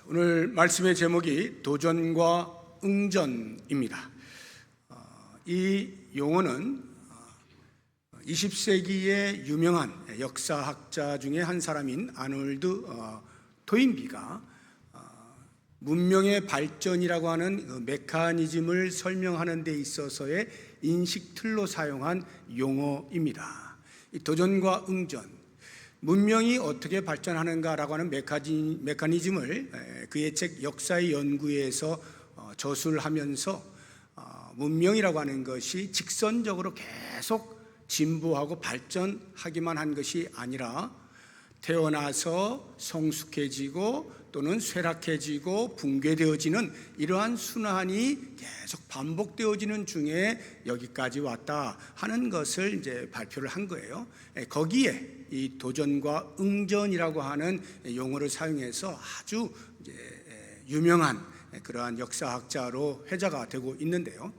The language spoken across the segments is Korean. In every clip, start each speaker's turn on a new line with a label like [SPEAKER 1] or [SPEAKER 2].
[SPEAKER 1] 오늘 말씀의 제목이 도전과 응전입니다. 이 용어는 20세기의 유명한 역사학자 중에 한 사람인 아놀드 토인비가 문명의 발전이라고 하는 메커니즘을 설명하는 데 있어서의 인식 틀로 사용한 용어입니다. 이 도전과 응전, 문명이 어떻게 발전하는가라고 하는 메커니즘을 그의 책 역사의 연구에서 저술을 하면서 문명이라고 하는 것이 직선적으로 계속 진보하고 발전하기만 한 것이 아니라 태어나서 성숙해지고 또는 쇠락해지고 붕괴되어지는 이러한 순환이 계속 반복되어지는 중에 여기까지 왔다 하는 것을 이제 발표를 한 거예요. 거기에 이 도전과 응전이라고 하는 용어를 사용해서 아주 이제 유명한 그러한 역사학자로 회자가 되고 있는데요.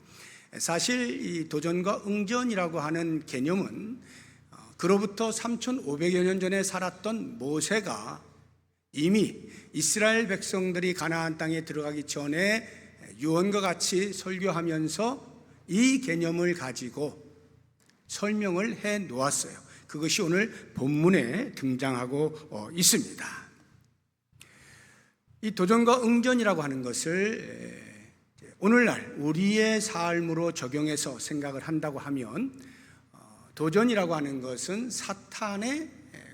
[SPEAKER 1] 사실 이 도전과 응전이라고 하는 개념은 그로부터 3,500여 년 전에 살았던 모세가 이미 이스라엘 백성들이 가나안 땅에 들어가기 전에 유언과 같이 설교하면서 이 개념을 가지고 설명을 해 놓았어요. 그것이 오늘 본문에 등장하고 있습니다. 이 도전과 응전이라고 하는 것을 오늘날 우리의 삶으로 적용해서 생각을 한다고 하면 도전이라고 하는 것은 사탄의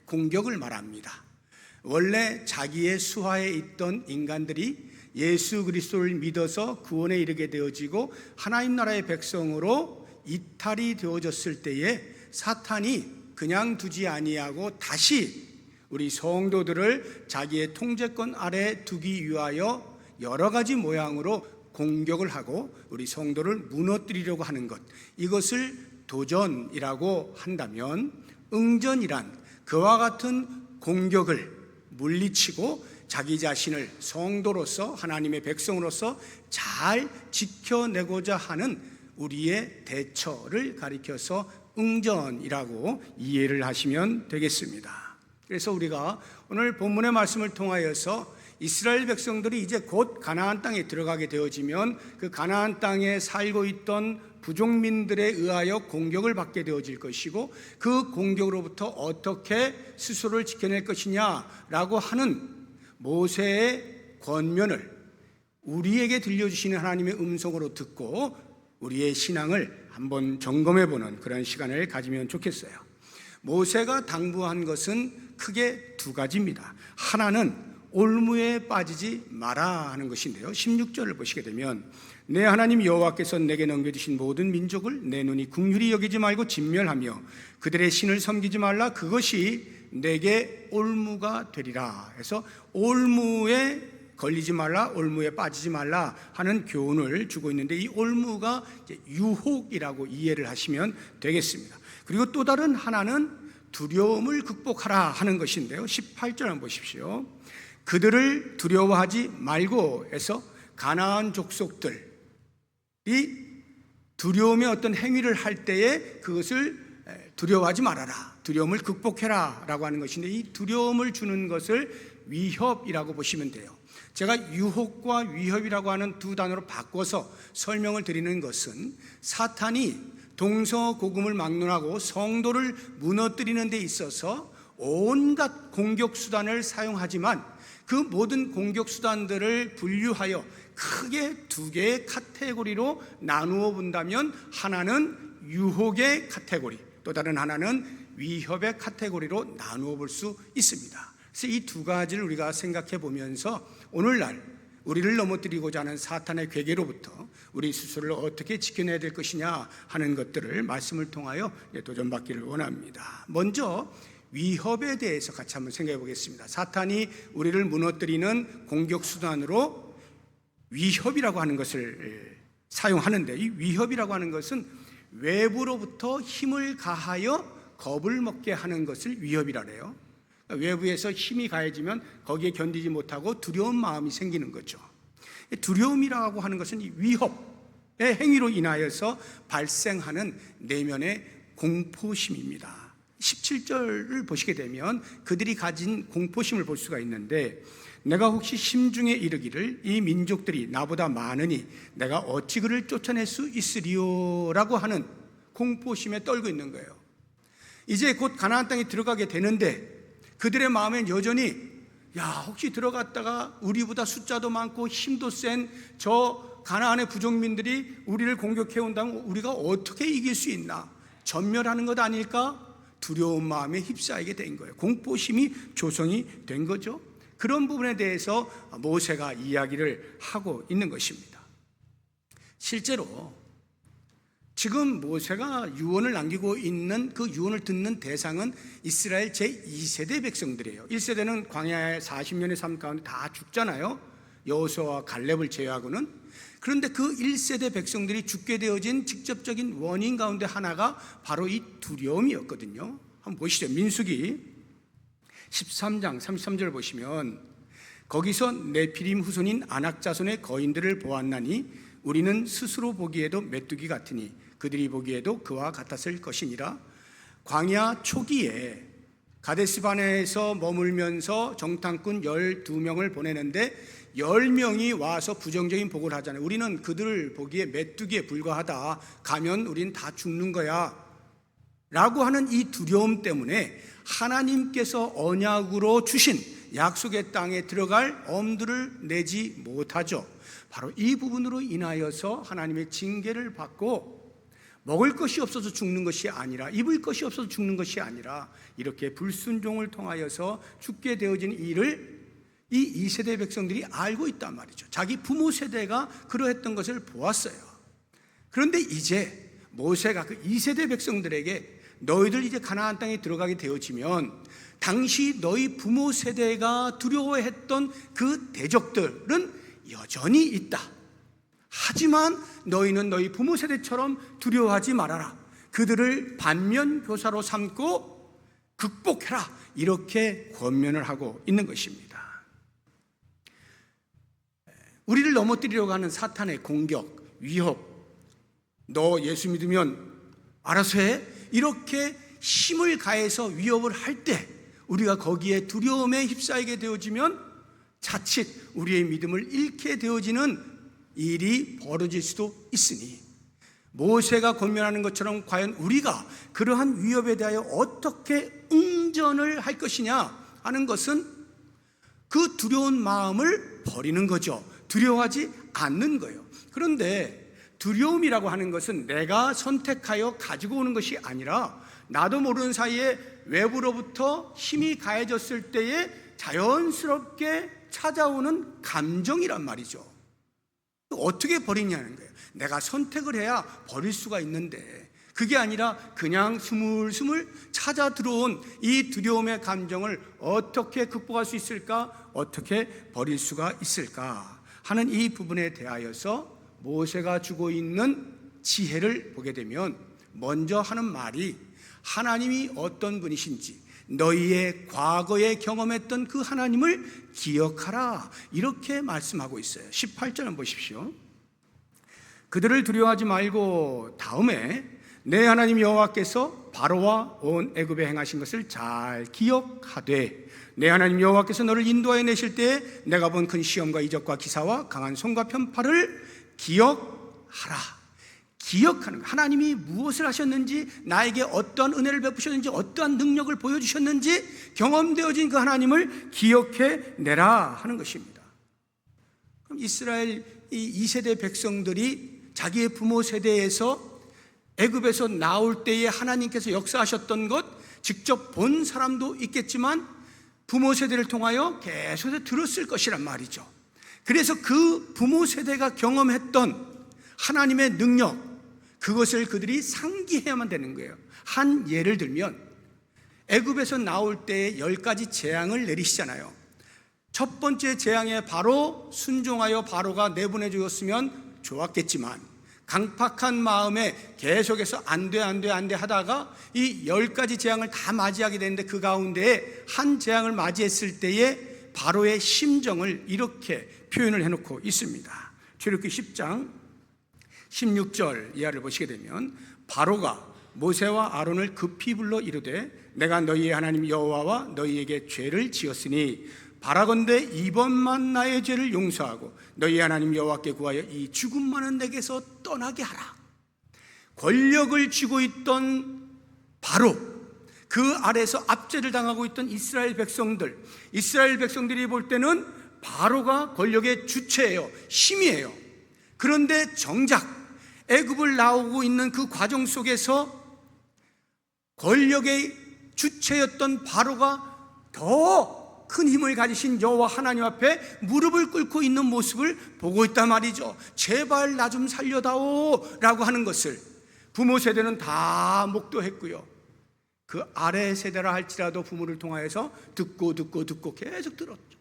[SPEAKER 1] 공격을 말합니다. 원래 자기의 수하에 있던 인간들이 예수 그리스도를 믿어서 구원에 이르게 되어지고 하나님 나라의 백성으로 이탈이 되어졌을 때에 사탄이 그냥 두지 아니하고 다시 우리 성도들을 자기의 통제권 아래 두기 위하여 여러 가지 모양으로 공격을 하고 우리 성도를 무너뜨리려고 하는 것, 이것을 도전이라고 한다면 응전이란 그와 같은 공격을 물리치고 자기 자신을 성도로서 하나님의 백성으로서 잘 지켜내고자 하는 우리의 대처를 가리켜서 응전이라고 이해를 하시면 되겠습니다. 그래서 우리가 오늘 본문의 말씀을 통하여서 이스라엘 백성들이 이제 곧 가나안 땅에 들어가게 되어지면 그 가나안 땅에 살고 있던 부족민들에 의하여 공격을 받게 되어질 것이고 그 공격으로부터 어떻게 스스로를 지켜낼 것이냐라고 하는 모세의 권면을 우리에게 들려주시는 하나님의 음성으로 듣고 우리의 신앙을 한번 점검해보는 그런 시간을 가지면 좋겠어요. 모세가 당부한 것은 크게 두 가지입니다. 하나는 올무에 빠지지 마라 하는 것인데요, 16절을 보시게 되면 내 하나님 여호와께서 내게 넘겨주신 모든 민족을 내 눈이 긍휼히 여기지 말고 진멸하며 그들의 신을 섬기지 말라. 그것이 내게 올무가 되리라 해서 올무에 걸리지 말라, 올무에 빠지지 말라 하는 교훈을 주고 있는데, 이 올무가 유혹이라고 이해를 하시면 되겠습니다. 그리고 또 다른 하나는 두려움을 극복하라 하는 것인데요, 18절 한번 보십시오. 그들을 두려워하지 말고 해서 가나안 족속들이 두려움의 어떤 행위를 할 때에 그것을 두려워하지 말아라, 두려움을 극복해라 라고 하는 것인데, 이 두려움을 주는 것을 위협이라고 보시면 돼요. 제가 유혹과 위협이라고 하는 두 단어로 바꿔서 설명을 드리는 것은 사탄이 동서고금을 막론하고 성도를 무너뜨리는 데 있어서 온갖 공격 수단을 사용하지만 그 모든 공격 수단들을 분류하여 크게 두 개의 카테고리로 나누어 본다면 하나는 유혹의 카테고리, 또 다른 하나는 위협의 카테고리로 나누어 볼 수 있습니다. 그래서 이 두 가지를 우리가 생각해 보면서 오늘날 우리를 넘어뜨리고자 하는 사탄의 괴계로부터 우리 스스로를 어떻게 지켜내야 될 것이냐 하는 것들을 말씀을 통하여 도전받기를 원합니다. 먼저 위협에 대해서 같이 한번 생각해 보겠습니다. 사탄이 우리를 무너뜨리는 공격 수단으로 위협이라고 하는 것을 사용하는데, 이 위협이라고 하는 것은 외부로부터 힘을 가하여 겁을 먹게 하는 것을 위협이라 해요. 외부에서 힘이 가해지면 거기에 견디지 못하고 두려운 마음이 생기는 거죠. 두려움이라고 하는 것은 이 위협의 행위로 인하여서 발생하는 내면의 공포심입니다. 17절을 보시게 되면 그들이 가진 공포심을 볼 수가 있는데, 내가 혹시 심중에 이르기를 이 민족들이 나보다 많으니 내가 어찌 그를 쫓아낼 수 있으리요라고 하는 공포심에 떨고 있는 거예요. 이제 곧 가나안 땅에 들어가게 되는데 그들의 마음엔 여전히 혹시 들어갔다가 우리보다 숫자도 많고 힘도 센 저 가나안의 부족민들이 우리를 공격해 온다면 우리가 어떻게 이길 수 있나? 전멸하는 것 아닐까? 두려운 마음에 휩싸이게 된 거예요. 공포심이 조성이 된 거죠. 그런 부분에 대해서 모세가 이야기를 하고 있는 것입니다. 실제로 지금 모세가 유언을 남기고 있는 그 유언을 듣는 대상은 이스라엘 제2세대 백성들이에요. 1세대는 광야의 40년의 삶 가운데 다 죽잖아요. 여호수아와 갈렙을 제외하고는. 그런데 그 1세대 백성들이 죽게 되어진 직접적인 원인 가운데 하나가 바로 이 두려움이었거든요. 한번 보시죠. 민수기 13장 33절 보시면 거기서 네피림 후손인 아낙 자손의 거인들을 보았나니 우리는 스스로 보기에도 메뚜기 같으니 그들이 보기에도 그와 같았을 것이니라. 광야 초기에 가데스바네에서 머물면서 정탐꾼 12명을 보내는데 10명이 와서 부정적인 보고를 하잖아요. 우리는 그들을 보기에 메뚜기에 불과하다. 가면 우린 다 죽는 거야 라고 하는 이 두려움 때문에 하나님께서 언약으로 주신 약속의 땅에 들어갈 엄두를 내지 못하죠. 바로 이 부분으로 인하여서 하나님의 징계를 받고 먹을 것이 없어서 죽는 것이 아니라, 입을 것이 없어서 죽는 것이 아니라 이렇게 불순종을 통하여서 죽게 되어진 일을 이 2세대 백성들이 알고 있단 말이죠. 자기 부모 세대가 그러했던 것을 보았어요. 그런데 이제 모세가 그 2세대 백성들에게 너희들 이제 가나안 땅에 들어가게 되어지면 당시 너희 부모 세대가 두려워했던 그 대적들은 여전히 있다. 하지만 너희는 너희 부모 세대처럼 두려워하지 말아라. 그들을 반면교사로 삼고 극복해라. 이렇게 권면을 하고 있는 것입니다. 우리를 넘어뜨리려고 하는 사탄의 공격, 위협, 너 예수 믿으면 알아서 해? 이렇게 힘을 가해서 위협을 할 때 우리가 거기에 두려움에 휩싸이게 되어지면 자칫 우리의 믿음을 잃게 되어지는 일이 벌어질 수도 있으니 모세가 권면하는 것처럼 과연 우리가 그러한 위협에 대하여 어떻게 응전을 할 것이냐 하는 것은 그 두려운 마음을 버리는 거죠. 두려워하지 않는 거예요. 그런데 두려움이라고 하는 것은 내가 선택하여 가지고 오는 것이 아니라 나도 모르는 사이에 외부로부터 힘이 가해졌을 때에 자연스럽게 찾아오는 감정이란 말이죠. 어떻게 버리냐는 거예요. 내가 선택을 해야 버릴 수가 있는데 그게 아니라 그냥 스물스물 찾아 들어온 이 두려움의 감정을 어떻게 극복할 수 있을까? 어떻게 버릴 수가 있을까? 하는 이 부분에 대하여서 모세가 주고 있는 지혜를 보게 되면 먼저 하는 말이 하나님이 어떤 분이신지 너희의 과거에 경험했던 그 하나님을 기억하라 이렇게 말씀하고 있어요. 18절을 보십시오. 그들을 두려워하지 말고 다음에 내 하나님 여호와께서 바로와 온 애굽에 행하신 것을 잘 기억하되 내 하나님 여호와께서 너를 인도하여 내실 때에 내가 본 큰 시험과 이적과 기사와 강한 손과 편팔을 기억하라. 기억하는 것. 하나님이 무엇을 하셨는지, 나에게 어떠한 은혜를 베푸셨는지, 어떠한 능력을 보여주셨는지 경험되어진 그 하나님을 기억해 내라 하는 것입니다. 그럼 이스라엘 이 2세대 백성들이 자기의 부모 세대에서 애굽에서 나올 때에 하나님께서 역사하셨던 것 직접 본 사람도 있겠지만 부모 세대를 통하여 계속해서 들었을 것이란 말이죠. 그래서 그 부모 세대가 경험했던 하나님의 능력, 그것을 그들이 상기해야만 되는 거예요. 한 예를 들면 애굽에서 나올 때에 10가지 재앙을 내리시잖아요. 첫 번째 재앙에 바로 순종하여 바로가 내보내 주었으면 좋았겠지만 강팍한 마음에 계속해서 안 돼 하다가 이 10가지 재앙을 다 맞이하게 되는데 그 가운데 한 재앙을 맞이했을 때에 바로의 심정을 이렇게 표현을 해놓고 있습니다. 출애굽기 10장 16절 이하를 보시게 되면 바로가 모세와 아론을 급히 불러 이르되 내가 너희의 하나님 여호와와 너희에게 죄를 지었으니 바라건대 이번만 나의 죄를 용서하고 너희 하나님 여호와께 구하여 이 죽음만은 내게서 떠나게 하라. 권력을 쥐고 있던 바로 그 아래에서 압제를 당하고 있던 이스라엘 백성들이 볼 때는 바로가 권력의 주체예요, 힘이에요. 그런데 정작 애굽을 나오고 있는 그 과정 속에서 권력의 주체였던 바로가 더 큰 힘을 가지신 여호와 하나님 앞에 무릎을 꿇고 있는 모습을 보고 있단 말이죠. 제발 나 좀 살려다오 라고 하는 것을 부모 세대는 다 목도했고요, 그 아래 세대라 할지라도 부모를 통하여서 듣고 계속 들었죠.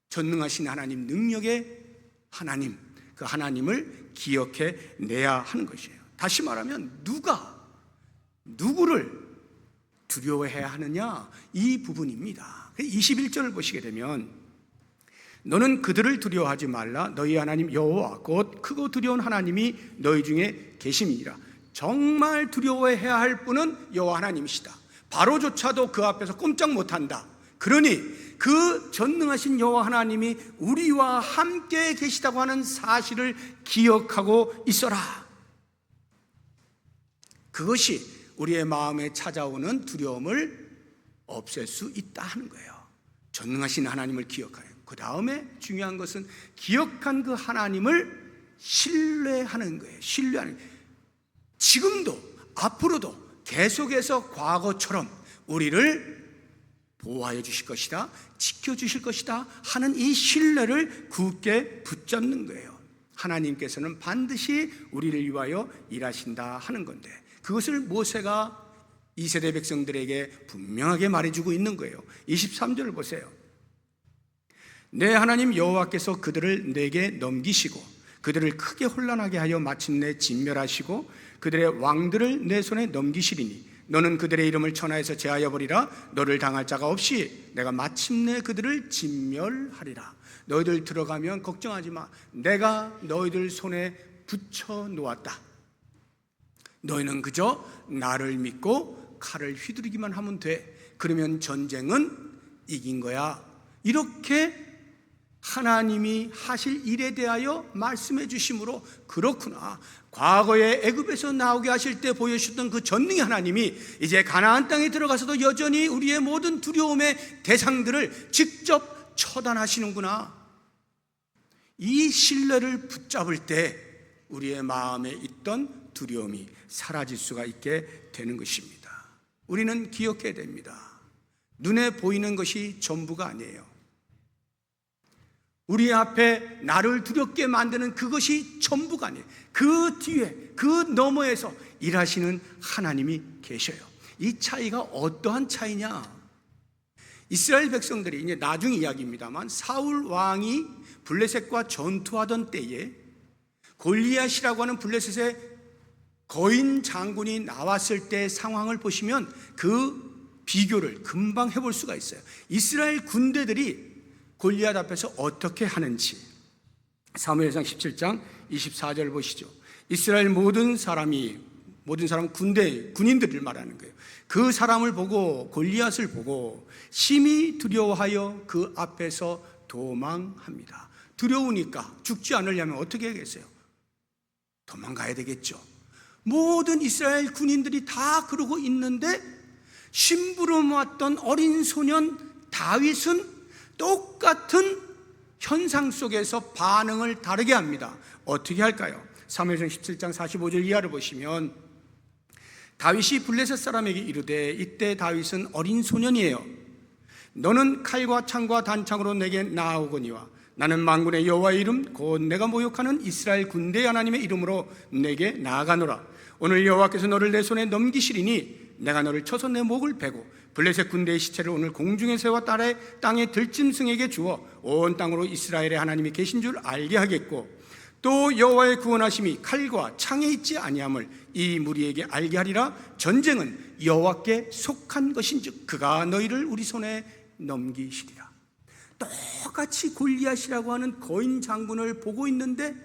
[SPEAKER 1] 전능하신 하나님, 능력의 하나님, 그 하나님을 기억해 내야 하는 것이에요. 다시 말하면 누구를 두려워해야 하느냐, 이 부분입니다. 21절을 보시게 되면 너는 그들을 두려워하지 말라. 너희 하나님 여호와 곧 크고 두려운 하나님이 너희 중에 계심이니라. 정말 두려워해야 할 분은 여호와 하나님이시다. 바로조차도 그 앞에서 꼼짝 못한다. 그러니 그 전능하신 여호와 하나님이 우리와 함께 계시다고 하는 사실을 기억하고 있어라. 그것이 우리의 마음에 찾아오는 두려움을 없앨 수 있다 하는 거예요. 전능하신 하나님을 기억하여, 그 다음에 중요한 것은 기억한 그 하나님을 신뢰하는 거예요. 신뢰하는 거예요. 지금도 앞으로도 계속해서 과거처럼 우리를 보호하여 주실 것이다, 지켜주실 것이다 하는 이 신뢰를 굳게 붙잡는 거예요. 하나님께서는 반드시 우리를 위하여 일하신다 하는 건데, 그것을 모세가 2세대 백성들에게 분명하게 말해주고 있는 거예요. 23절을 보세요. 내 하나님 여호와께서 그들을 내게 넘기시고 그들을 크게 혼란하게 하여 마침내 진멸하시고 그들의 왕들을 내 손에 넘기시리니 너는 그들의 이름을 천하에서 제하여 버리라. 너를 당할 자가 없이 내가 마침내 그들을 진멸하리라. 너희들 들어가면 걱정하지 마. 내가 너희들 손에 붙여 놓았다. 너희는 그저 나를 믿고 칼을 휘두르기만 하면 돼. 그러면 전쟁은 이긴 거야. 이렇게 하나님이 하실 일에 대하여 말씀해 주심으로, 그렇구나, 과거에 애굽에서 나오게 하실 때 보여주셨던 그 전능의 하나님이 이제 가나안 땅에 들어가서도 여전히 우리의 모든 두려움의 대상들을 직접 처단하시는구나. 이 신뢰를 붙잡을 때 우리의 마음에 있던 두려움이 사라질 수가 있게 되는 것입니다. 우리는 기억해야 됩니다. 눈에 보이는 것이 전부가 아니에요. 우리 앞에 나를 두렵게 만드는 그것이 전부가 아니에요. 그 뒤에, 그 너머에서 일하시는 하나님이 계셔요. 이 차이가 어떠한 차이냐? 이스라엘 백성들이, 이제 나중 이야기입니다만, 사울 왕이 블레셋과 전투하던 때에 골리앗이라고 하는 블레셋의 거인 장군이 나왔을 때 상황을 보시면 그 비교를 금방 해볼 수가 있어요. 이스라엘 군대들이 골리앗 앞에서 어떻게 하는지 사무엘상 17장 24절 보시죠. 이스라엘 모든 사람 군인들을 말하는 거예요. 그 사람을 보고, 골리앗을 보고 심히 두려워하여 그 앞에서 도망합니다. 두려우니까 죽지 않으려면 어떻게 하겠어요? 도망가야 되겠죠. 모든 이스라엘 군인들이 다 그러고 있는데 심부름 왔던 어린 소년 다윗은 똑같은 현상 속에서 반응을 다르게 합니다. 어떻게 할까요? 사무엘상 17장 45절 이하를 보시면 다윗이 블레셋 사람에게 이르되, 이때 다윗은 어린 소년이에요. 너는 칼과 창과 단창으로 내게 나아오거니와 나는 만군의 여호와의 이름 곧 내가 모욕하는 이스라엘 군대 하나님의 이름으로 내게 나아가노라. 오늘 여호와께서 너를 내 손에 넘기시리니 내가 너를 쳐서 내 목을 베고 블레셋 군대의 시체를 오늘 공중의 새와 땅의 들짐승에게 주어 온 땅으로 이스라엘의 하나님이 계신 줄 알게 하겠고, 또 여호와의 구원하심이 칼과 창에 있지 아니함을 이 무리에게 알게 하리라. 전쟁은 여호와께 속한 것인즉 그가 너희를 우리 손에 넘기시리라. 똑같이 골리앗이라고 하는 거인 장군을 보고 있는데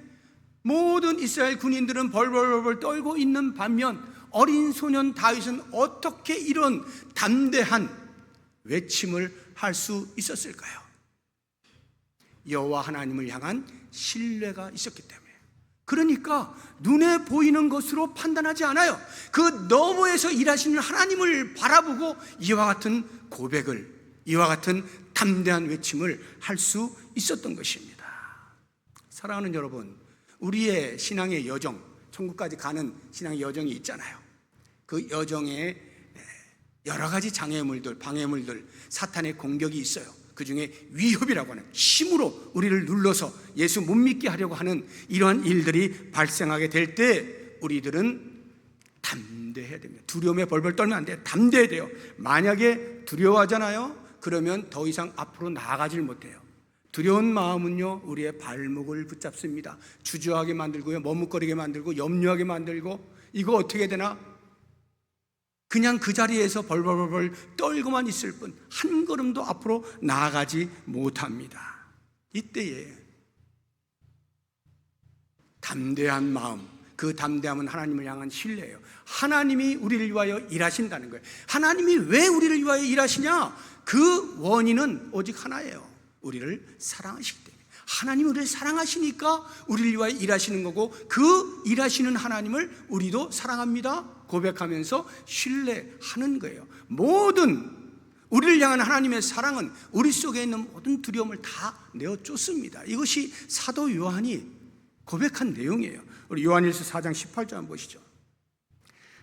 [SPEAKER 1] 모든 이스라엘 군인들은 벌벌벌 떨고 있는 반면 어린 소년 다윗은 어떻게 이런 담대한 외침을 할 수 있었을까요? 여호와 하나님을 향한 신뢰가 있었기 때문에. 그러니까 눈에 보이는 것으로 판단하지 않아요. 그 너머에서 일하시는 하나님을 바라보고 이와 같은 고백을, 이와 같은 담대한 외침을 할 수 있었던 것입니다. 사랑하는 여러분, 우리의 신앙의 여정, 천국까지 가는 신앙의 여정이 있잖아요. 그 여정에 여러 가지 장애물들, 방해물들, 사탄의 공격이 있어요. 그 중에 위협이라고 하는, 힘으로 우리를 눌러서 예수 못 믿게 하려고 하는 이러한 일들이 발생하게 될 때 우리들은 담대해야 됩니다. 두려움에 벌벌 떨면 안 돼요. 담대해야 돼요. 만약에 두려워하잖아요, 그러면 더 이상 앞으로 나아가질 못해요. 두려운 마음은요, 우리의 발목을 붙잡습니다. 주저하게 만들고요, 머뭇거리게 만들고, 염려하게 만들고, 이거 어떻게 되나? 그냥 그 자리에서 벌벌벌 떨고만 있을 뿐 한 걸음도 앞으로 나아가지 못합니다. 이때에 담대한 마음, 그 담대함은 하나님을 향한 신뢰예요. 하나님이 우리를 위하여 일하신다는 거예요. 하나님이 왜 우리를 위하여 일하시냐? 그 원인은 오직 하나예요. 우리를 사랑하시기 때문에. 하나님이 우리를 사랑하시니까 우리를 위하여 일하시는 거고, 그 일하시는 하나님을 우리도 사랑합니다 고백하면서 신뢰하는 거예요. 모든 우리를 향한 하나님의 사랑은 우리 속에 있는 모든 두려움을 다 내어쫓습니다. 이것이 사도 요한이 고백한 내용이에요. 우리 요한일서 4장 18절 한번 보시죠.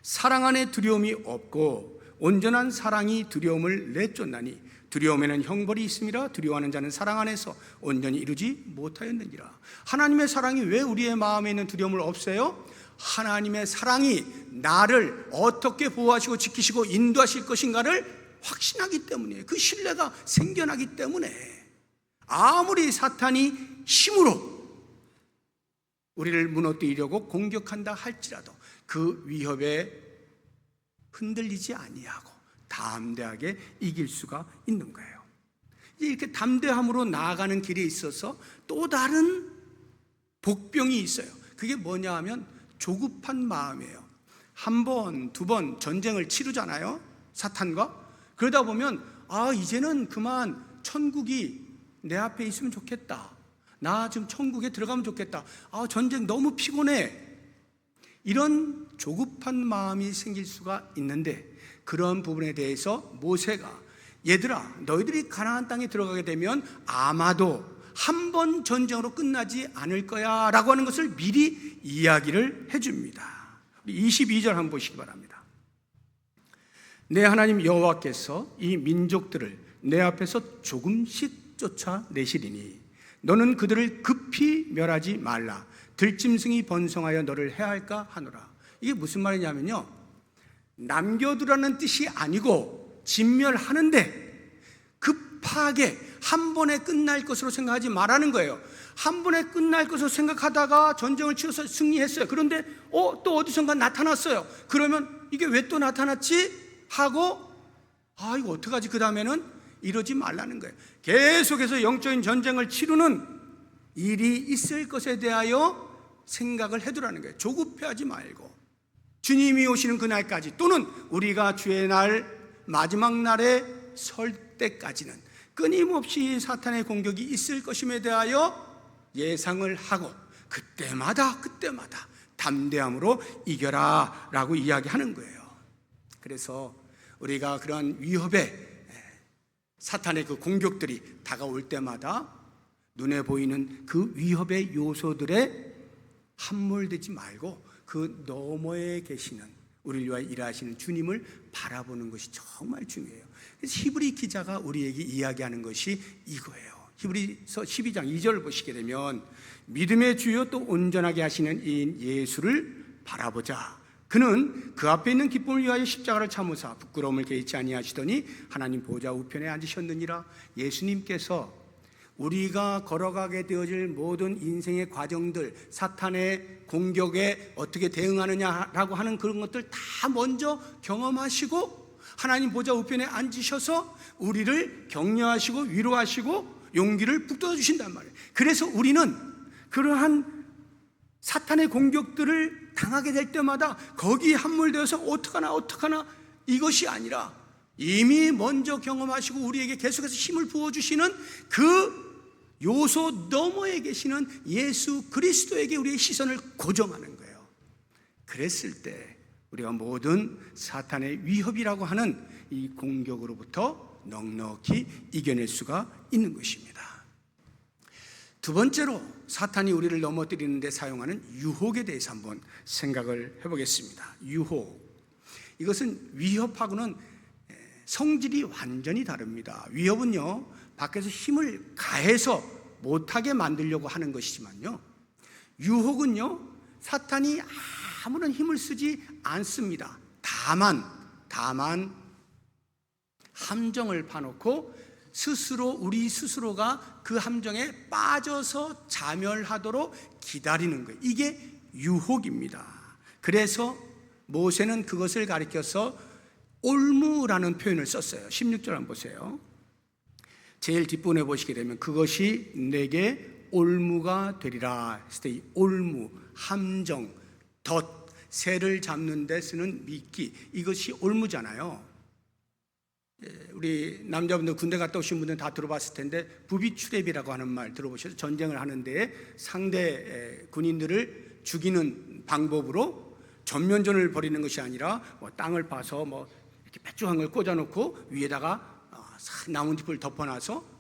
[SPEAKER 1] 사랑 안에 두려움이 없고 온전한 사랑이 두려움을 내쫓나니 두려움에는 형벌이 있음이라 두려워하는 자는 사랑 안에서 온전히 이루지 못하였느니라. 하나님의 사랑이 왜 우리의 마음에 있는 두려움을 없애요? 하나님의 사랑이 나를 어떻게 보호하시고 지키시고 인도하실 것인가를 확신하기 때문이에요. 그 신뢰가 생겨나기 때문에 아무리 사탄이 힘으로 우리를 무너뜨리려고 공격한다 할지라도 그 위협에 흔들리지 아니하고 담대하게 이길 수가 있는 거예요. 이렇게 담대함으로 나아가는 길에 있어서 또 다른 복병이 있어요. 그게 뭐냐 하면 조급한 마음이에요. 한 번, 두 번 전쟁을 치르잖아요, 사탄과. 그러다 보면 이제는 그만 천국이 내 앞에 있으면 좋겠다. 나 지금 천국에 들어가면 좋겠다. 전쟁 너무 피곤해. 이런 조급한 마음이 생길 수가 있는데, 그런 부분에 대해서 모세가 얘들아, 너희들이 가나안 땅에 들어가게 되면 아마도 한 번 전쟁으로 끝나지 않을 거야 라고 하는 것을 미리 이야기를 해줍니다. 22절 한번 보시기 바랍니다. 내 하나님 여호와께서 이 민족들을 내 앞에서 조금씩 쫓아내시리니 너는 그들을 급히 멸하지 말라. 들짐승이 번성하여 너를 해할까 하노라. 이게 무슨 말이냐면요, 남겨두라는 뜻이 아니고 진멸하는데 급하게 한 번에 끝날 것으로 생각하지 말라는 거예요. 한 번에 끝날 것으로 생각하다가 전쟁을 치러서 승리했어요. 그런데 또 어디선가 나타났어요. 그러면 이게 왜 또 나타났지? 하고 이거 어떡하지? 그 다음에는 이러지 말라는 거예요. 계속해서 영적인 전쟁을 치르는 일이 있을 것에 대하여 생각을 해두라는 거예요. 조급해하지 말고 주님이 오시는 그날까지, 또는 우리가 주의 날 마지막 날에 설 때까지는 끊임없이 사탄의 공격이 있을 것임에 대하여 예상을 하고 그때마다 담대함으로 이겨라 라고 이야기하는 거예요. 그래서 우리가 그런 위협에, 사탄의 그 공격들이 다가올 때마다 눈에 보이는 그 위협의 요소들에 함몰되지 말고 그 너머에 계시는, 우리를 위하여 일하시는 주님을 바라보는 것이 정말 중요해요. 그래서 히브리 기자가 우리에게 이야기하는 것이 이거예요. 히브리서 12장 2절을 보시게 되면 믿음의 주요 또 온전하게 하시는 이인 예수를 바라보자. 그는 그 앞에 있는 기쁨을 위하여 십자가를 참으사 부끄러움을 개의치 아니하시더니 하나님 보좌 우편에 앉으셨느니라. 예수님께서 우리가 걸어가게 되어질 모든 인생의 과정들, 사탄의 공격에 어떻게 대응하느냐라고 하는 그런 것들 다 먼저 경험하시고 하나님 보좌 우편에 앉으셔서 우리를 격려하시고 위로하시고 용기를 북돋아 주신단 말이에요. 그래서 우리는 그러한 사탄의 공격들을 당하게 될 때마다 거기에 함몰되어서 어떡하나 이것이 아니라 이미 먼저 경험하시고 우리에게 계속해서 힘을 부어주시는 그 요소 너머에 계시는 예수 그리스도에게 우리의 시선을 고정하는 거예요. 그랬을 때 우리가 모든 사탄의 위협이라고 하는 이 공격으로부터 넉넉히 이겨낼 수가 있는 것입니다. 두 번째로 사탄이 우리를 넘어뜨리는 데 사용하는 유혹에 대해서 한번 생각을 해보겠습니다. 유혹, 이것은 위협하고는 성질이 완전히 다릅니다. 위협은요, 밖에서 힘을 가해서 못하게 만들려고 하는 것이지만요, 유혹은요, 사탄이 아무런 힘을 쓰지 않습니다. 다만 함정을 파놓고 우리 스스로가 그 함정에 빠져서 자멸하도록 기다리는 거예요. 이게 유혹입니다. 그래서 모세는 그것을 가리켜서 올무라는 표현을 썼어요. 16절 한번 보세요. 제일 뒷부분에 보시게 되면 그것이 내게 올무가 되리라 했을 때 이 올무, 함정, 덫, 새를 잡는 데 쓰는 미끼, 이것이 올무잖아요. 우리 남자분들 군대 갔다 오신 분들은 다 들어봤을 텐데 부비추랩이라고 하는 말 들어보셔서 전쟁을 하는데 상대 군인들을 죽이는 방법으로 전면전을 벌이는 것이 아니라 땅을 파서 이렇게 빼쭉한 걸 꽂아놓고 위에다가 나뭇잎을 덮어놔서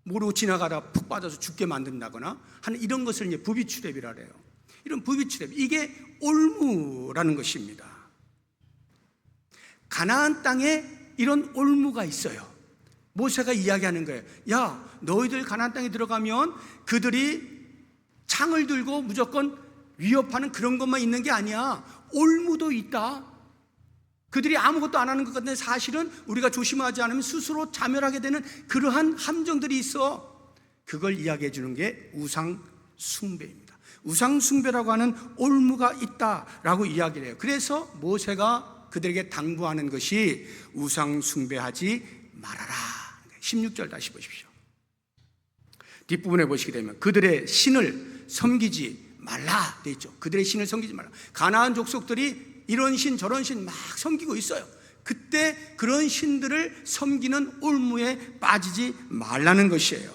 [SPEAKER 1] 모르고 지나가다 푹 빠져서 죽게 만든다거나 하는 이런 것을 이제 부비추랩이라 그래요. 이런 부비추랩, 이게 올무라는 것입니다. 가나안 땅에 이런 올무가 있어요. 모세가 이야기하는 거예요. 야, 너희들 가나안 땅에 들어가면 그들이 창을 들고 무조건 위협하는 그런 것만 있는 게 아니야. 올무도 있다. 그들이 아무것도 안 하는 것 같은데 사실은 우리가 조심하지 않으면 스스로 자멸하게 되는 그러한 함정들이 있어. 그걸 이야기해 주는 게 우상 숭배입니다. 우상 숭배라고 하는 올무가 있다라고 이야기를 해요. 그래서 모세가 그들에게 당부하는 것이 우상 숭배하지 말아라. 16절 다시 보십시오. 뒷부분에 보시게 되면 그들의 신을 섬기지 말라 돼 있죠. 그들의 신을 섬기지 말라. 가나안 족속들이 이런 신 저런 신 막 섬기고 있어요. 그때 그런 신들을 섬기는 올무에 빠지지 말라는 것이에요.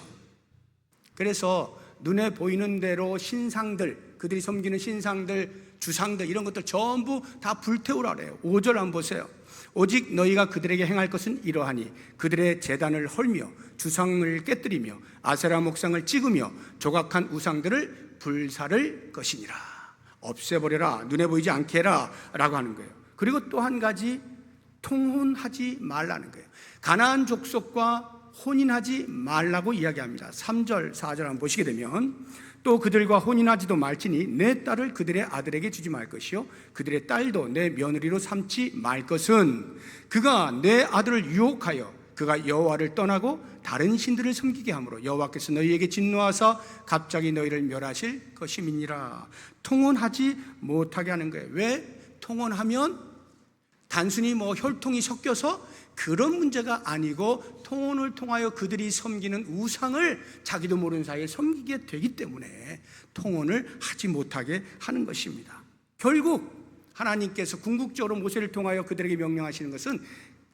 [SPEAKER 1] 그래서 눈에 보이는 대로 신상들, 그들이 섬기는 신상들, 주상들 이런 것들 전부 다 불태우라 그래요. 5절 한번 보세요. 오직 너희가 그들에게 행할 것은 이러하니 그들의 제단을 헐며 주상을 깨뜨리며 아세라 목상을 찍으며 조각한 우상들을 불사를 것이니라. 없애버려라, 눈에 보이지 않게 해라 라고 하는 거예요. 그리고 또 한 가지, 통혼하지 말라는 거예요. 가나안 족속과 혼인하지 말라고 이야기합니다. 3절 4절 한번 보시게 되면 또 그들과 혼인하지도 말지니 내 딸을 그들의 아들에게 주지 말 것이요 그들의 딸도 내 며느리로 삼지 말 것은 그가 내 아들을 유혹하여 그가 여호와를 떠나고 다른 신들을 섬기게 하므로 여호와께서 너희에게 진노하사 갑자기 너희를 멸하실 것임이니라. 통혼하지 못하게 하는 거예요. 왜? 통혼하면 단순히 혈통이 섞여서 그런 문제가 아니고 통혼을 통하여 그들이 섬기는 우상을 자기도 모르는 사이에 섬기게 되기 때문에 통혼을 하지 못하게 하는 것입니다. 결국 하나님께서 궁극적으로 모세를 통하여 그들에게 명령하시는 것은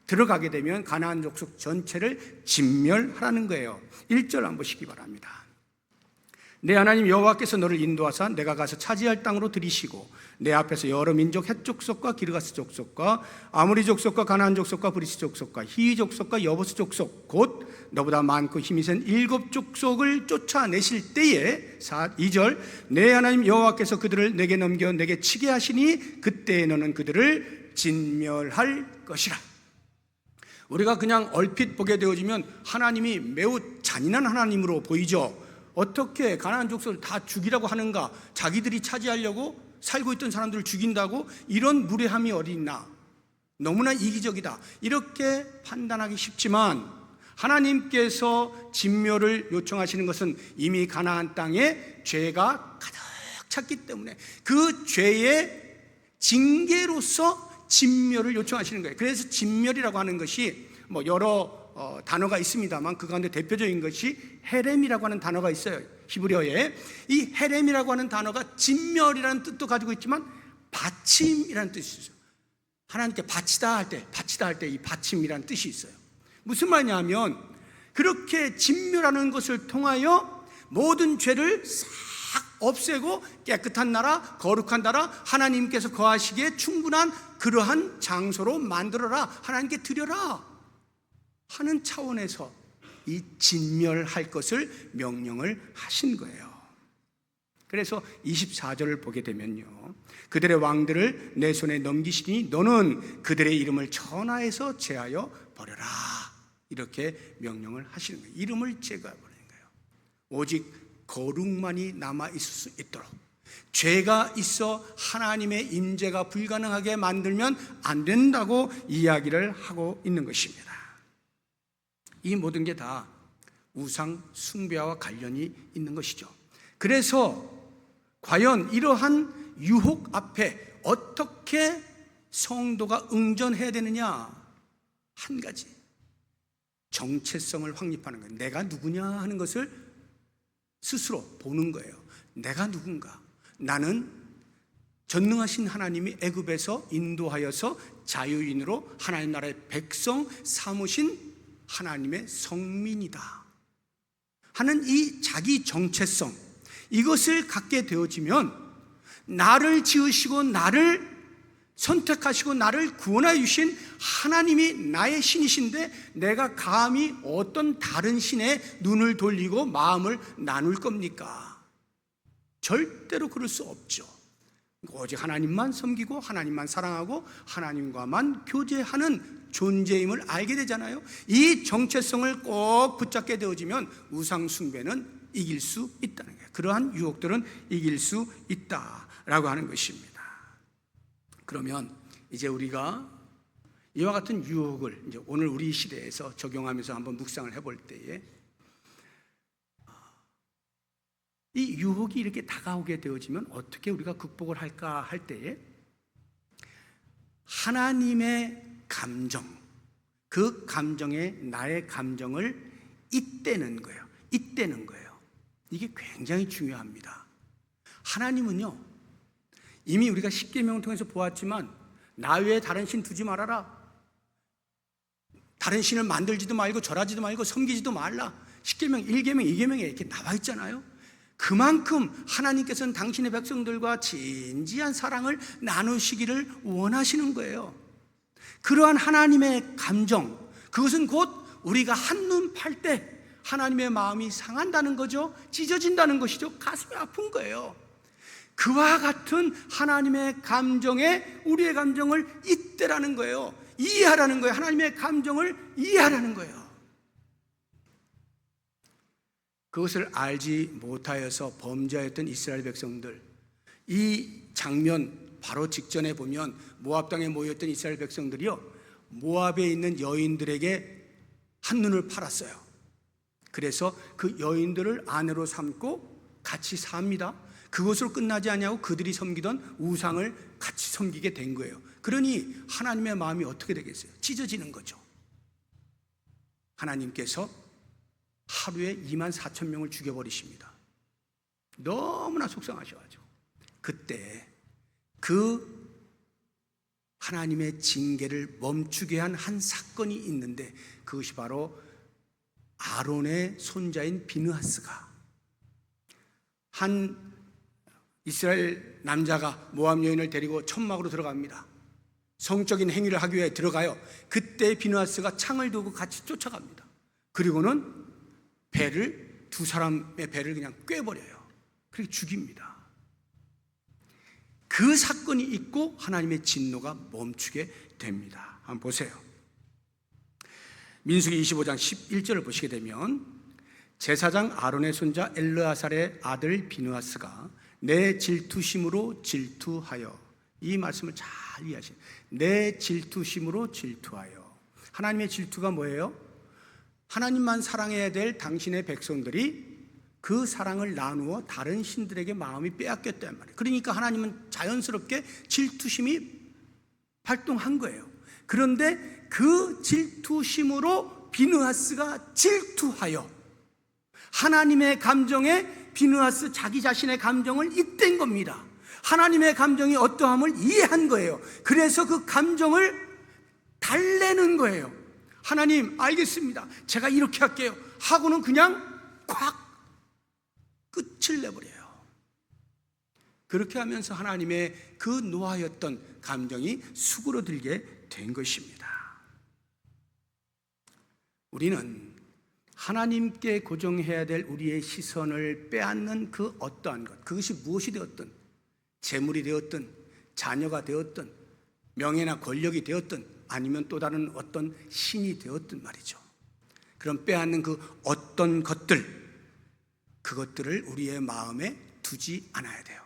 [SPEAKER 1] 들어가게 되면 가나안 족속 전체를 진멸하라는 거예요. 1절 한번 보시기 바랍니다. 내 하나님 여호와께서 너를 인도하사 내가 가서 차지할 땅으로 들이시고 내 앞에서 여러 민족 헷 족속과 기르가스 족속과 아모리 족속과 가나안 족속과 브리스 족속과 히위 족속과 여부스 족속 곧 너보다 많고 힘이 센 7 족속을 쫓아내실 때에 2절 내 하나님 여호와께서 그들을 내게 넘겨 내게 치게 하시니 그때에 너는 그들을 진멸할 것이라. 우리가 그냥 얼핏 보게 되어지면 하나님이 매우 잔인한 하나님으로 보이죠. 어떻게 가나안 족속을 다 죽이라고 하는가? 자기들이 차지하려고 살고 있던 사람들을 죽인다고? 이런 무례함이 어디 있나? 너무나 이기적이다. 이렇게 판단하기 쉽지만 하나님께서 진멸을 요청하시는 것은 이미 가나안 땅에 죄가 가득 찼기 때문에 그 죄의 징계로서 진멸을 요청하시는 거예요. 그래서 진멸이라고 하는 것이 여러 단어가 있습니다만 그 가운데 대표적인 것이 헤렘이라고 하는 단어가 있어요. 히브리어에 이 헤렘이라고 하는 단어가 진멸이라는 뜻도 가지고 있지만 받침이라는 뜻이 있어요. 하나님께 바치다 할 때 이 받침이라는 뜻이 있어요. 무슨 말이냐면 그렇게 진멸하는 것을 통하여 모든 죄를 싹 없애고 깨끗한 나라, 거룩한 나라, 하나님께서 거하시기에 충분한 그러한 장소로 만들어라, 하나님께 드려라 하는 차원에서 이 진멸할 것을 명령을 하신 거예요. 그래서 24절을 보게 되면요, 그들의 왕들을 내 손에 넘기시니 너는 그들의 이름을 천하에서 제하여 버려라, 이렇게 명령을 하시는 거예요. 이름을 제거해버리는 거예요. 오직 거룩만이 남아있을 수 있도록, 죄가 있어 하나님의 임재가 불가능하게 만들면 안 된다고 이야기를 하고 있는 것입니다. 이 모든 게 다 우상 숭배와 관련이 있는 것이죠. 그래서 과연 이러한 유혹 앞에 어떻게 성도가 응전해야 되느냐? 한 가지, 정체성을 확립하는 거예요. 내가 누구냐 하는 것을 스스로 보는 거예요. 내가 누군가? 나는 전능하신 하나님이 애굽에서 인도하여서 자유인으로 하나님 나라의 백성 삼으신 하나님의 성민이다 하는 이 자기 정체성, 이것을 갖게 되어지면 나를 지으시고 나를 선택하시고 나를 구원하여 주신 하나님이 나의 신이신데 내가 감히 어떤 다른 신에 눈을 돌리고 마음을 나눌 겁니까? 절대로 그럴 수 없죠. 오직 하나님만 섬기고 하나님만 사랑하고 하나님과만 교제하는 존재임을 알게 되잖아요. 이 정체성을 꼭 붙잡게 되어지면 우상 숭배는 이길 수 있다는 거예요. 그러한 유혹들은 이길 수 있다라고 하는 것입니다. 그러면 이제 우리가 이와 같은 유혹을 이제 오늘 우리 시대에서 적용하면서 한번 묵상을 해볼 때에, 이 유혹이 이렇게 다가오게 되어지면 어떻게 우리가 극복을 할까 할 때에, 하나님의 감정, 그 감정에 나의 감정을 잇대는 거예요. 잇대는 거예요. 이게 굉장히 중요합니다. 하나님은요, 이미 우리가 십계명을 통해서 보았지만 나 외에 다른 신 두지 말아라, 다른 신을 만들지도 말고 절하지도 말고 섬기지도 말라, 십계명 1계명 2계명에 이렇게 나와 있잖아요. 그만큼 하나님께서는 당신의 백성들과 진지한 사랑을 나누시기를 원하시는 거예요. 그러한 하나님의 감정, 그것은 곧 우리가 한눈 팔 때 하나님의 마음이 상한다는 거죠. 찢어진다는 것이죠. 가슴이 아픈 거예요. 그와 같은 하나님의 감정에 우리의 감정을 잇대라는 거예요. 이해하라는 거예요. 하나님의 감정을 이해하라는 거예요. 그것을 알지 못하여서 범죄하였던 이스라엘 백성들, 이 장면 바로 직전에 보면 모압 땅에 모였던 이스라엘 백성들이요, 모압에 있는 여인들에게 한눈을 팔았어요. 그래서 그 여인들을 아내로 삼고 같이 삽니다. 그것으로 끝나지 않냐고 그들이 섬기던 우상을 같이 섬기게 된 거예요. 그러니 하나님의 마음이 어떻게 되겠어요? 찢어지는 거죠. 하나님께서 하루에 24,000명을 죽여버리십니다. 너무나 속상하셔가지고 그때 그 하나님의 징계를 멈추게 한 한 사건이 있는데, 그것이 바로 아론의 손자인 비느하스가, 한 이스라엘 남자가 모압 여인을 데리고 천막으로 들어갑니다. 성적인 행위를 하기 위해 들어가요. 그때 비느하스가 창을 두고 같이 쫓아갑니다. 그리고는 배를, 두 사람의 배를 그냥 꿰버려요. 그렇게 죽입니다. 그 사건이 있고 하나님의 진노가 멈추게 됩니다. 한번 보세요. 민수기 25장 11절을 보시게 되면, 제사장 아론의 손자 엘르아살의 아들 비느하스가 내 질투심으로 질투하여, 이 말씀을 잘 이해하시죠. 내 질투심으로 질투하여. 하나님의 질투가 뭐예요? 하나님만 사랑해야 될 당신의 백성들이 그 사랑을 나누어 다른 신들에게 마음이 빼앗겼단 말이에요. 그러니까 하나님은 자연스럽게 질투심이 발동한 거예요. 그런데 그 질투심으로 비느하스가 질투하여 하나님의 감정에 비느하스 자기 자신의 감정을 잇댄 겁니다. 하나님의 감정이 어떠함을 이해한 거예요. 그래서 그 감정을 달래는 거예요. 하나님, 알겠습니다. 제가 이렇게 할게요 하고는 그냥 콱 끝을 내버려요. 그렇게 하면서 하나님의 그 노하였던 감정이 수그러들게 된 것입니다. 우리는 하나님께 고정해야 될 우리의 시선을 빼앗는 그 어떠한 것, 그것이 무엇이 되었든, 재물이 되었든, 자녀가 되었든, 명예나 권력이 되었든, 아니면 또 다른 어떤 신이 되었든 말이죠. 그럼 빼앗는 그 어떤 것들, 그것들을 우리의 마음에 두지 않아야 돼요.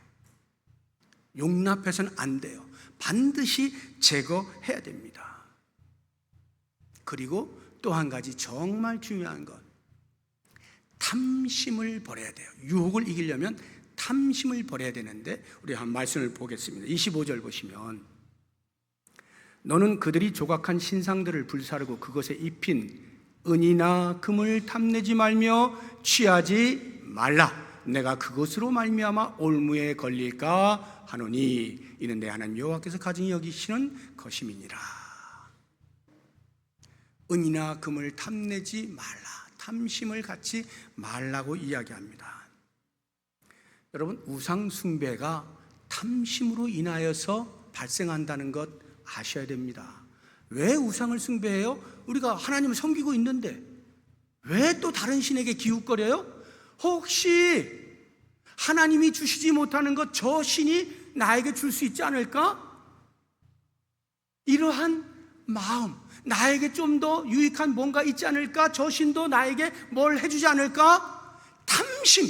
[SPEAKER 1] 용납해서는 안 돼요. 반드시 제거해야 됩니다. 그리고 또 한 가지 정말 중요한 것, 탐심을 버려야 돼요. 유혹을 이기려면 탐심을 버려야 되는데, 우리 한 말씀을 보겠습니다. 25절 보시면, 너는 그들이 조각한 신상들을 불사르고 그것에 입힌 은이나 금을 탐내지 말며 취하지 말라. 내가 그것으로 말미암아 올무에 걸릴까 하노니 이는 내 하나님 여호와께서 가증히 여기시는 것임이니라. 은이나 금을 탐내지 말라. 탐심을 갖지 말라고 이야기합니다. 여러분, 우상 숭배가 탐심으로 인하여서 발생한다는 것 아셔야 됩니다. 왜 우상을 숭배해요? 우리가 하나님을 섬기고 있는데 왜 또 다른 신에게 기웃거려요? 혹시 하나님이 주시지 못하는 것 저 신이 나에게 줄 수 있지 않을까? 이러한 마음, 나에게 좀 더 유익한 뭔가 있지 않을까? 저 신도 나에게 뭘 해주지 않을까? 탐심,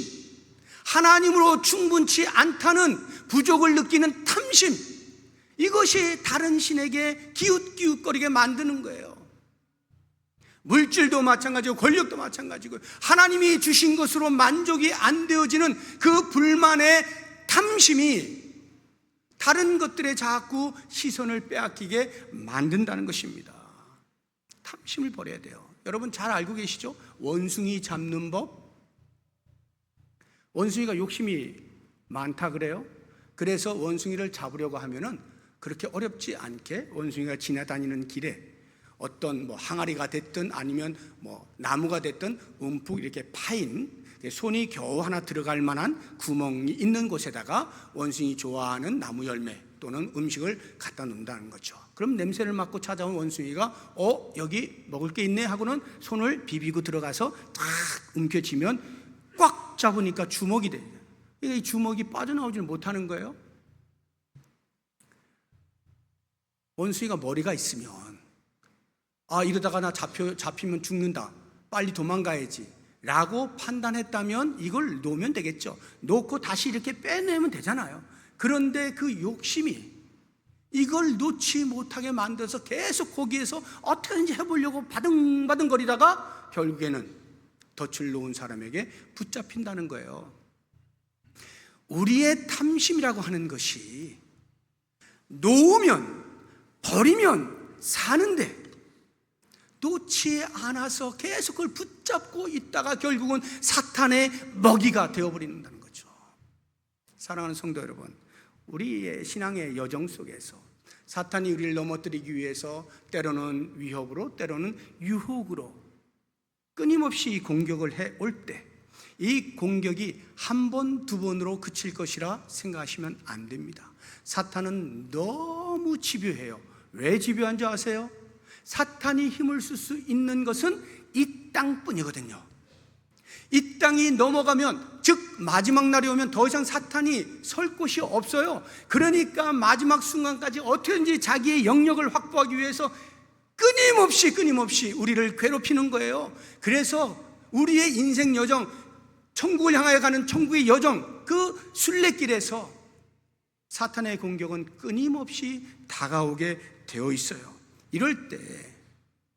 [SPEAKER 1] 하나님으로 충분치 않다는 부족을 느끼는 탐심, 이것이 다른 신에게 기웃기웃거리게 만드는 거예요. 물질도 마찬가지고 권력도 마찬가지고 하나님이 주신 것으로 만족이 안 되어지는 그 불만의 탐심이 다른 것들에 자꾸 시선을 빼앗기게 만든다는 것입니다. 탐심을 버려야 돼요. 여러분 잘 알고 계시죠? 원숭이 잡는 법. 원숭이가 욕심이 많다 그래요. 그래서 원숭이를 잡으려고 하면은 그렇게 어렵지 않게 원숭이가 지나다니는 길에 어떤 항아리가 됐든 아니면 나무가 됐든 움푹 이렇게 파인 손이 겨우 하나 들어갈 만한 구멍이 있는 곳에다가 원숭이 좋아하는 나무 열매 또는 음식을 갖다 놓는다는 거죠. 그럼 냄새를 맡고 찾아온 원숭이가 여기 먹을 게 있네 하고는 손을 비비고 들어가서 탁 움켜쥐면 꽉 잡으니까 주먹이 돼요. 이 주먹이 빠져나오질 못하는 거예요. 원숭이가 머리가 있으면 이러다가 나 잡히면 죽는다, 빨리 도망가야지 라고 판단했다면 이걸 놓으면 되겠죠. 놓고 다시 이렇게 빼내면 되잖아요. 그런데 그 욕심이 이걸 놓지 못하게 만들어서 계속 거기에서 어떻게든지 해보려고 바등바등거리다가 결국에는 덫을 놓은 사람에게 붙잡힌다는 거예요. 우리의 탐심이라고 하는 것이 놓으면, 버리면 사는데 놓지 않아서 계속 그걸 붙잡고 있다가 결국은 사탄의 먹이가 되어버린다는 거죠. 사랑하는 성도 여러분, 우리의 신앙의 여정 속에서 사탄이 우리를 넘어뜨리기 위해서 때로는 위협으로 때로는 유혹으로 끊임없이 공격을 해올 때 이 공격이 한 번, 두 번으로 그칠 것이라 생각하시면 안 됩니다. 사탄은 너무 집요해요. 왜 집요한지 아세요? 사탄이 힘을 쓸 수 있는 것은 이 땅뿐이거든요. 이 땅이 넘어가면, 즉 마지막 날이 오면 더 이상 사탄이 설 곳이 없어요. 그러니까 마지막 순간까지 어떻게든지 자기의 영역을 확보하기 위해서 끊임없이 우리를 괴롭히는 거예요. 그래서 우리의 인생 여정, 천국을 향하여 가는 천국의 여정, 그 순례길에서 사탄의 공격은 끊임없이 다가오게 되어 있어요. 이럴 때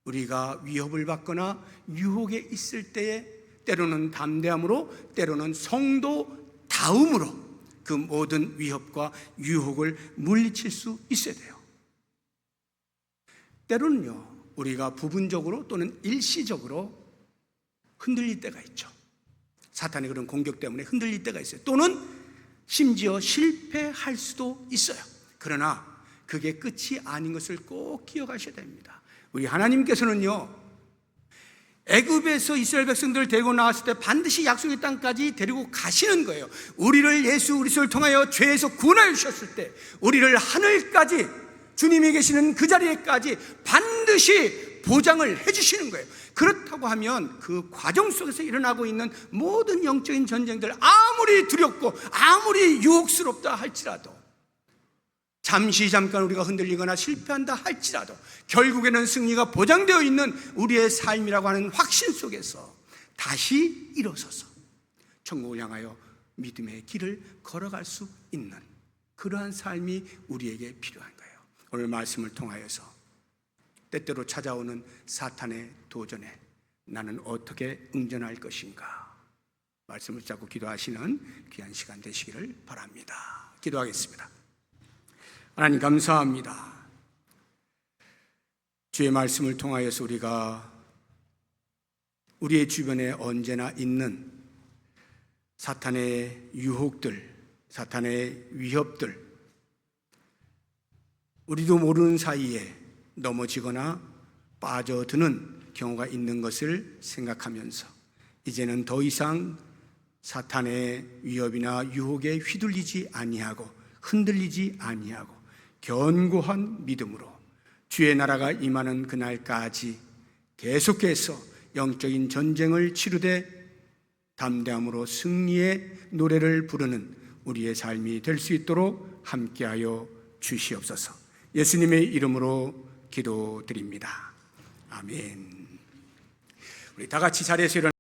[SPEAKER 1] 우리가 위협을 받거나 유혹에 있을 때에 때로는 담대함으로, 때로는 성도다움으로 그 모든 위협과 유혹을 물리칠 수 있어야 돼요. 때로는요, 우리가 부분적으로 또는 일시적으로 흔들릴 때가 있죠. 사탄의 그런 공격 때문에 흔들릴 때가 있어요. 또는 심지어 실패할 수도 있어요. 그러나 그게 끝이 아닌 것을 꼭 기억하셔야 됩니다. 우리 하나님께서는요, 애굽에서 이스라엘 백성들을 데리고 나왔을 때 반드시 약속의 땅까지 데리고 가시는 거예요. 우리를 예수 그리스도를 통하여 죄에서 구원하여 주셨을 때 우리를 하늘까지, 주님이 계시는 그 자리에까지 반드시 보장을 해주시는 거예요. 그렇다고 하면 그 과정 속에서 일어나고 있는 모든 영적인 전쟁들, 아무리 두렵고 아무리 유혹스럽다 할지라도, 잠깐 우리가 흔들리거나 실패한다 할지라도 결국에는 승리가 보장되어 있는 우리의 삶이라고 하는 확신 속에서 다시 일어서서 천국을 향하여 믿음의 길을 걸어갈 수 있는 그러한 삶이 우리에게 필요한 거예요. 오늘 말씀을 통하여서 때때로 찾아오는 사탄의 도전에 나는 어떻게 응전할 것인가, 말씀을 잡고 기도하시는 귀한 시간 되시기를 바랍니다. 기도하겠습니다. 하나님 감사합니다. 주의 말씀을 통하여서 우리가 우리의 주변에 언제나 있는 사탄의 유혹들, 사탄의 위협들, 우리도 모르는 사이에 넘어지거나 빠져드는 경우가 있는 것을 생각하면서 이제는 더 이상 사탄의 위협이나 유혹에 휘둘리지 아니하고 흔들리지 아니하고 견고한 믿음으로 주의 나라가 임하는 그날까지 계속해서 영적인 전쟁을 치르되 담대함으로 승리의 노래를 부르는 우리의 삶이 될 수 있도록 함께하여 주시옵소서. 예수님의 이름으로 기도드립니다. 아멘. 우리 다 같이 자리에서 일어나